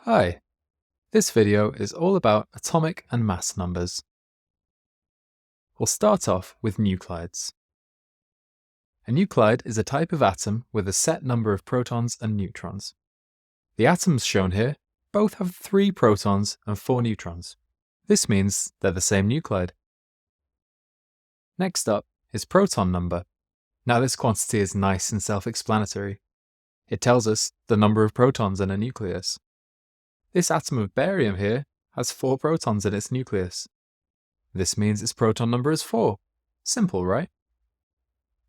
Hi, this video is all about atomic and mass numbers. We'll start off with nuclides. A nuclide is a type of atom with a set number of protons and neutrons. The atoms shown here both have 3 protons and 4 neutrons. This means they're the same nuclide. Next up is proton number. Now this quantity is nice and self-explanatory. It tells us the number of protons in a nucleus. This atom of barium here has 4 protons in its nucleus. This means its proton number is 4. Simple, right?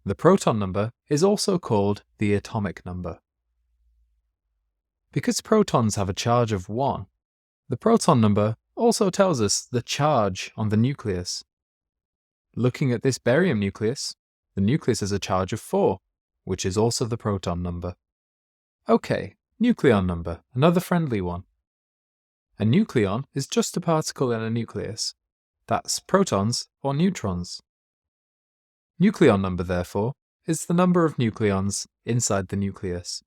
The proton number is also called the atomic number. Because protons have a charge of 1, the proton number also tells us the charge on the nucleus. Looking at this barium nucleus, the nucleus has a charge of 4, which is also the proton number. Okay, nucleon number, another friendly one. A nucleon is just a particle in a nucleus. That's protons or neutrons. Nucleon number, therefore, is the number of nucleons inside the nucleus.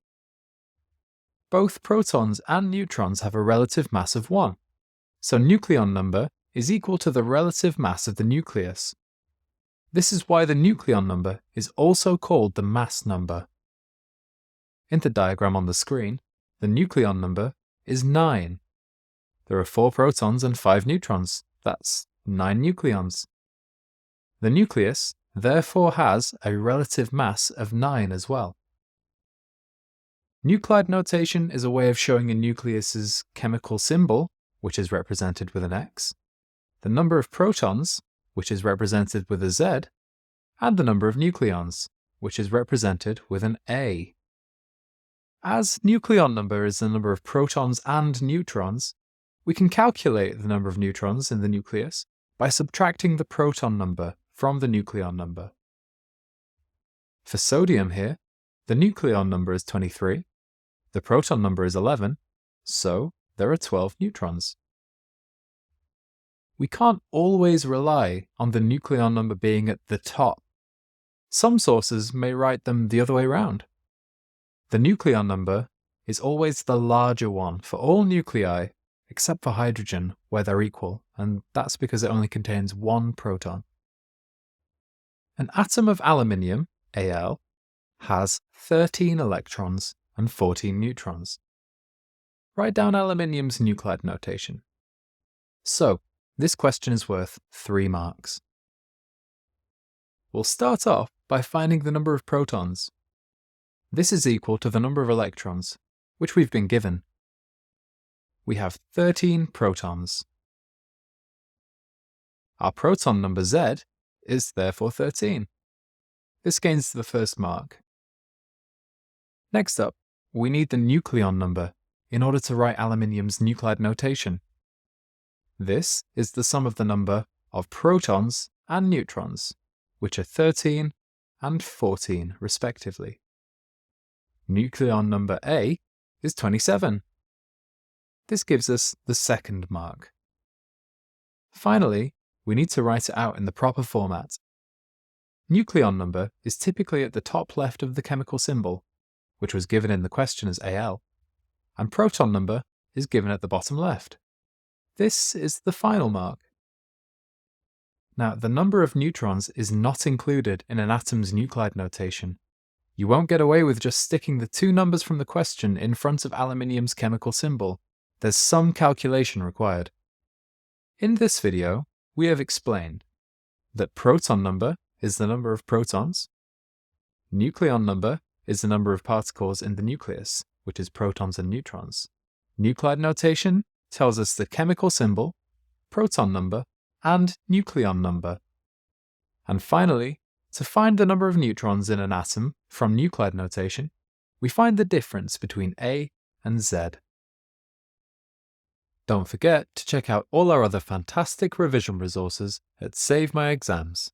Both protons and neutrons have a relative mass of 1, so nucleon number is equal to the relative mass of the nucleus. This is why the nucleon number is also called the mass number. In the diagram on the screen, the nucleon number is 9. There are 4 protons and 5 neutrons. That's 9 nucleons. The nucleus therefore has a relative mass of 9 as well. Nuclide notation is a way of showing a nucleus's chemical symbol, which is represented with an X, the number of protons, which is represented with a Z, and the number of nucleons, which is represented with an A. As nucleon number is the number of protons and neutrons, we can calculate the number of neutrons in the nucleus by subtracting the proton number from the nucleon number. For sodium here, the nucleon number is 23, the proton number is 11, so there are 12 neutrons. We can't always rely on the nucleon number being at the top. Some sources may write them the other way around. The nucleon number is always the larger one for all nuclei except for hydrogen, where they're equal, and that's because it only contains 1 proton. An atom of aluminium, Al, has 13 electrons and 14 neutrons. Write down aluminium's nuclide notation. So, this question is worth 3 marks. We'll start off by finding the number of protons. This is equal to the number of electrons, which we've been given. We have 13 protons. Our proton number Z is therefore 13. This gains the first mark. Next up, we need the nucleon number in order to write aluminium's nuclide notation. This is the sum of the number of protons and neutrons, which are 13 and 14 respectively. Nucleon number A is 27. This gives us the second mark. Finally, we need to write it out in the proper format. Nucleon number is typically at the top left of the chemical symbol, which was given in the question as Al, and proton number is given at the bottom left. This is the final mark. Now, the number of neutrons is not included in an atom's nuclide notation. You won't get away with just sticking the 2 numbers from the question in front of aluminium's chemical symbol. There's some calculation required. In this video, we have explained that proton number is the number of protons, nucleon number is the number of particles in the nucleus, which is protons and neutrons. Nuclide notation tells us the chemical symbol, proton number, and nucleon number. And finally, to find the number of neutrons in an atom from nuclide notation, we find the difference between A and Z. Don't forget to check out all our other fantastic revision resources at Save My Exams.